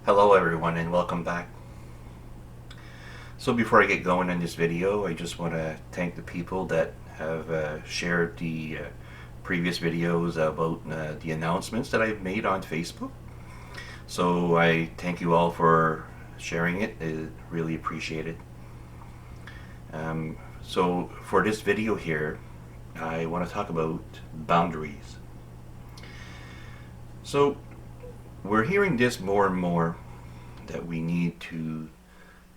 Hello everyone and welcome back. So before I get going in this video, I just want to thank the people that have shared the previous videos about the announcements that I've made on Facebook. So I thank you all for sharing it. I really appreciate it. So for this video here, I want to talk about boundaries. So we're hearing this more and more that we need to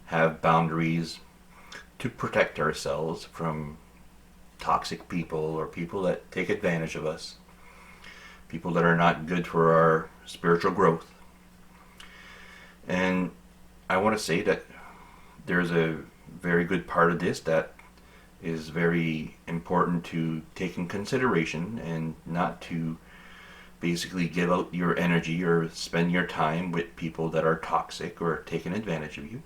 have boundaries to protect ourselves from toxic people or people that take advantage of us, people that are not good for our spiritual growth. And I want to say that there's a very good part of this that is very important to take in consideration, and not to basically give out your energy or spend your time with people that are toxic or taking advantage of you.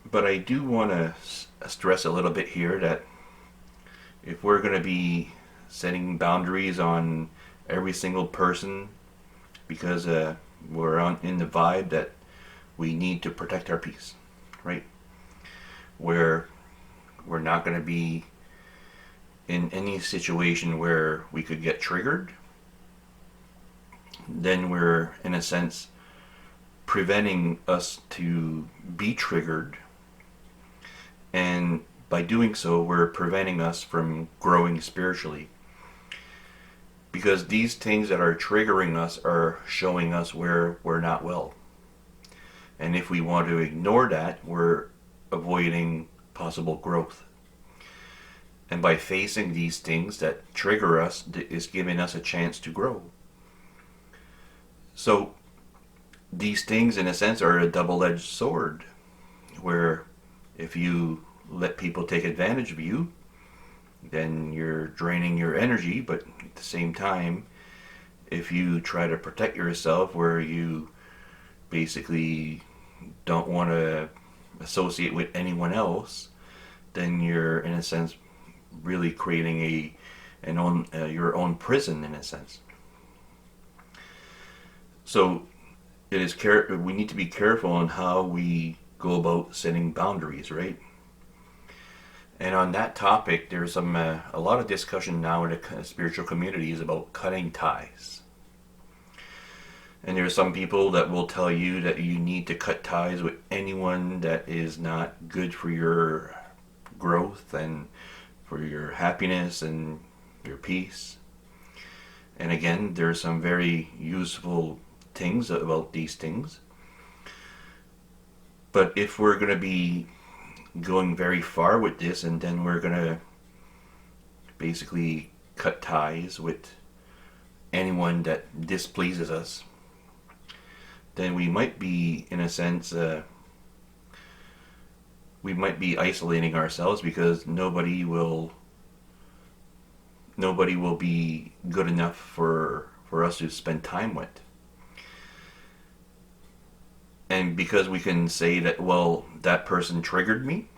But I do want to stress a little bit here that if we're going to be setting boundaries on every single person because we're in the vibe that we need to protect our peace, right? Where we're not going to be in any situation where we could get triggered, then we're in a sense preventing us to be triggered, and by doing so we're preventing us from growing spiritually, because these things that are triggering us are showing us where we're not well, and if we want to ignore that, we're avoiding possible growth. And by facing these things that trigger us is giving us a chance to grow. So these things in a sense are a double-edged sword, where if you let people take advantage of you, then you're draining your energy. But at the same time, if you try to protect yourself, where you basically don't want to associate with anyone else, then you're in a sense really creating your own prison in a sense. So we need to be careful on how we go about setting boundaries, right? And on that topic, there's a lot of discussion now in the spiritual communities about cutting ties. And there are some people that will tell you that you need to cut ties with anyone that is not good for your growth and for your happiness and your peace. And again, there's some very useful things about these things. But if we're going to be going very far with this, and then we're going to basically cut ties with anyone that displeases us, then we might be, in a sense, we might be isolating ourselves, because nobody will be good enough for us to spend time with. And because we can say that, well, that person triggered me,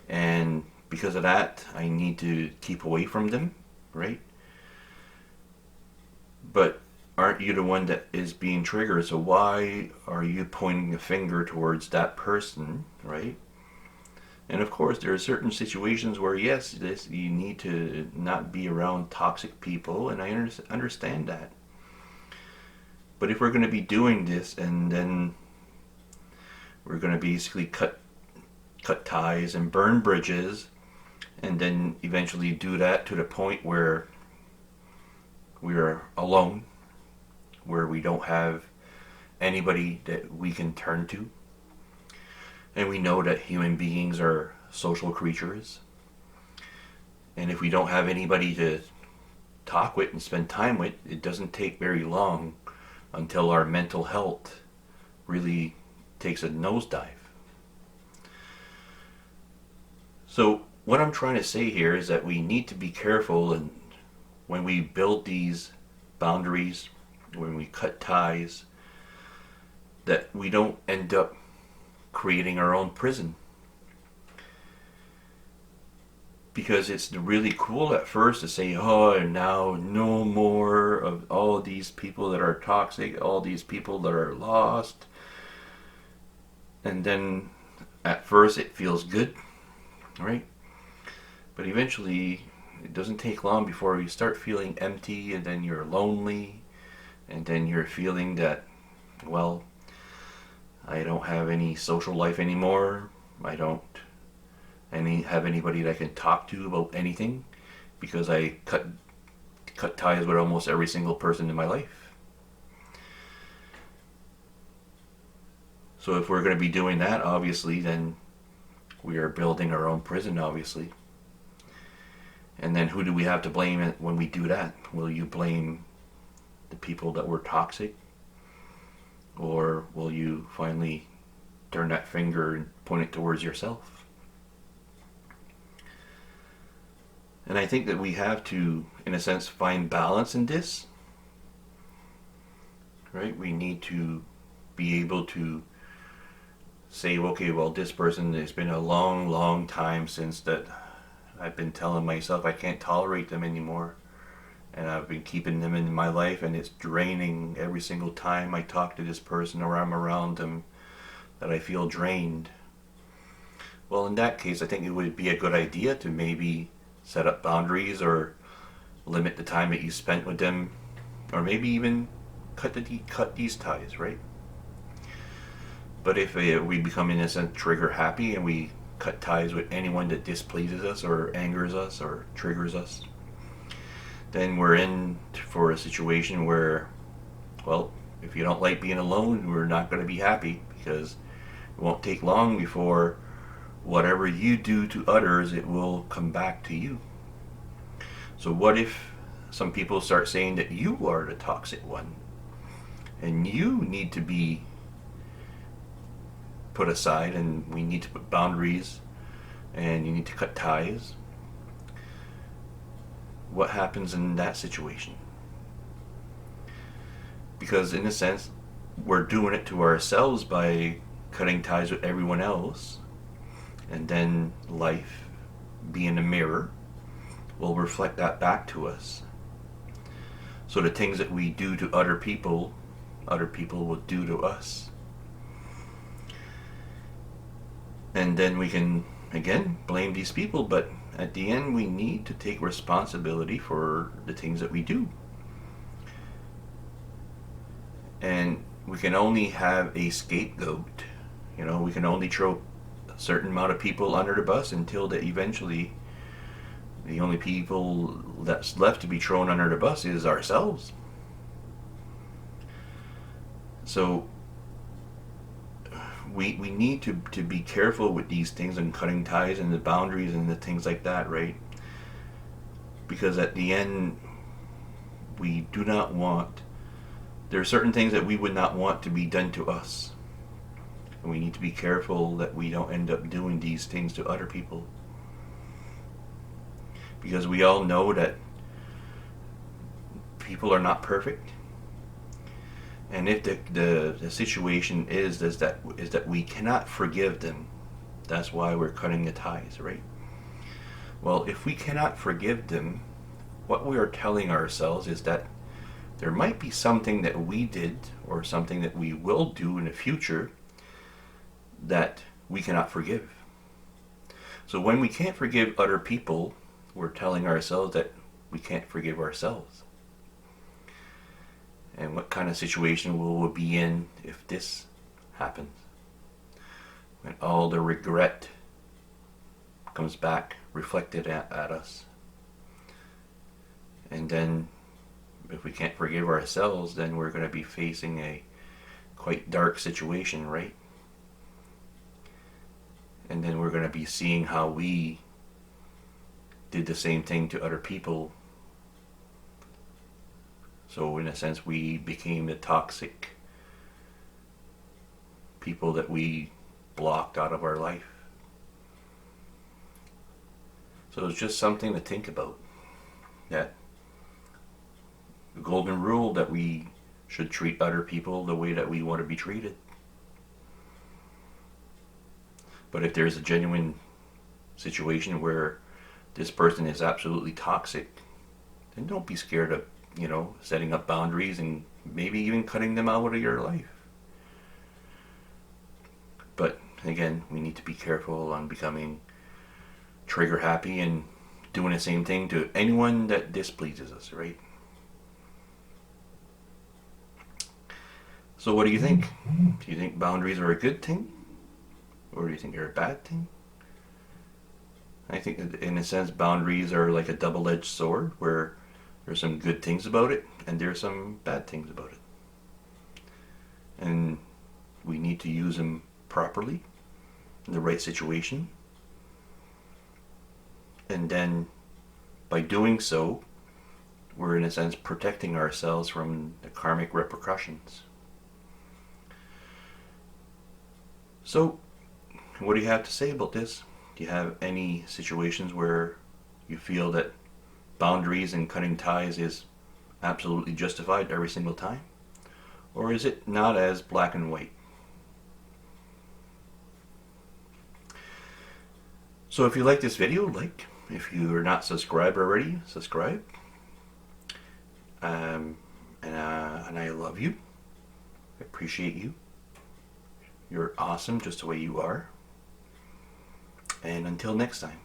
and because of that I need to keep away from them, right? But aren't you the one that is being triggered? So why are you pointing a finger towards that person, right? And of course, there are certain situations where, yes, you need to not be around toxic people, and I understand that. But if we're going to be doing this, and then we're going to basically cut ties and burn bridges, and then eventually do that to the point where we're alone, where we don't have anybody that we can turn to. And we know that human beings are social creatures. And if we don't have anybody to talk with and spend time with, it doesn't take very long until our mental health really takes a nosedive. So what I'm trying to say here is that we need to be careful, and when we build these boundaries, when we cut ties, that we don't end up creating our own prison. because it's really cool at first to say, oh, and now no more of all these people that are toxic, all these people that are lost. And then at first it feels good, right? But eventually it doesn't take long before you start feeling empty, and then you're lonely, and then you're feeling that, well, I don't have any social life anymore. I don't have anybody that I can talk to about anything, because I cut ties with almost every single person in my life. So if we're going to be doing that, obviously, then we are building our own prison, obviously. And then who do we have to blame when we do that? Will you blame the people that were toxic? Or will you finally turn that finger and point it towards yourself? And I think that we have to, in a sense, find balance in this. Right? We need to be able to say, okay, well, this person, it's been a long, long time since that I've been telling myself I can't tolerate them anymore. And I've been keeping them in my life, and it's draining every single time I talk to this person or I'm around them, that I feel drained. Well, in that case, I think it would be a good idea to maybe set up boundaries or limit the time that you spent with them, or maybe even cut these ties, right? But if we become, in a sense, trigger happy and we cut ties with anyone that displeases us or angers us or triggers us, then we're in for a situation where, well, if you don't like being alone, we're not going to be happy, because it won't take long before whatever you do to others, it will come back to you. So what if some people start saying that you are the toxic one, and you need to be put aside, and we need to put boundaries, and you need to cut ties? What happens in that situation? Because in a sense, we're doing it to ourselves by cutting ties with everyone else, and then life, being a mirror, will reflect that back to us. So the things that we do to other people will do to us. And then we can, again, blame these people, but at the end we need to take responsibility for the things that we do. And we can only have a scapegoat. We can only throw a certain amount of people under the bus until that eventually the only people that's left to be thrown under the bus is ourselves. So we need to be careful with these things and cutting ties and the boundaries and the things like that, right? Because at the end, we do not want, there are certain things that we would not want to be done to us. And we need to be careful that we don't end up doing these things to other people. Because we all know that people are not perfect. And if the situation is that we cannot forgive them, that's why we're cutting the ties, right? Well, if we cannot forgive them, what we are telling ourselves is that there might be something that we did or something that we will do in the future that we cannot forgive. So when we can't forgive other people, we're telling ourselves that we can't forgive ourselves. And what kind of situation will we be in if this happens? When all the regret comes back reflected at us. And then if we can't forgive ourselves, then we're going to be facing a quite dark situation, right? And then we're going to be seeing how we did the same thing to other people. So in a sense, we became the toxic people that we blocked out of our life. So it's just something to think about. That the golden rule that we should treat other people the way that we want to be treated. But if there's a genuine situation where this person is absolutely toxic, then don't be scared of, setting up boundaries and maybe even cutting them out of your life. But again, we need to be careful on becoming trigger happy and doing the same thing to anyone that displeases us, right? So what do you think? Do you think boundaries are a good thing? Or do you think they're a bad thing? I think that in a sense boundaries are like a double-edged sword where there's some good things about it and there's some bad things about it. And we need to use them properly in the right situation. And then by doing so, we're in a sense protecting ourselves from the karmic repercussions. So, what do you have to say about this? Do you have any situations where you feel that boundaries and cutting ties is absolutely justified every single time? Or is it not as black and white? So if you like this video, like. If you are not subscribed already, subscribe. And I love you. I appreciate you. You're awesome just the way you are. And until next time.